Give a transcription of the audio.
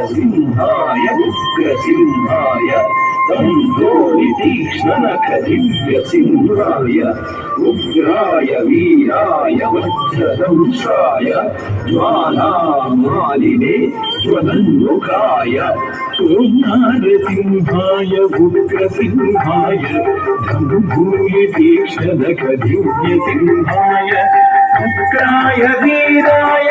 సింహాయ ఉగ్రసింహాయ తీక్ష్ణనఖదివ్యసింహాయ ఉగ్రాయ వీరాయ వజ్రదంశాయ జ్వాలామాలినే జ్వలన్ముఖాయ ఓంకారసింహాయ ఉగ్రసింహాయ ధనుభూయ తీక్ష్ణనఖదివ్యసింహాయ ఉగ్రాయ వీరాయ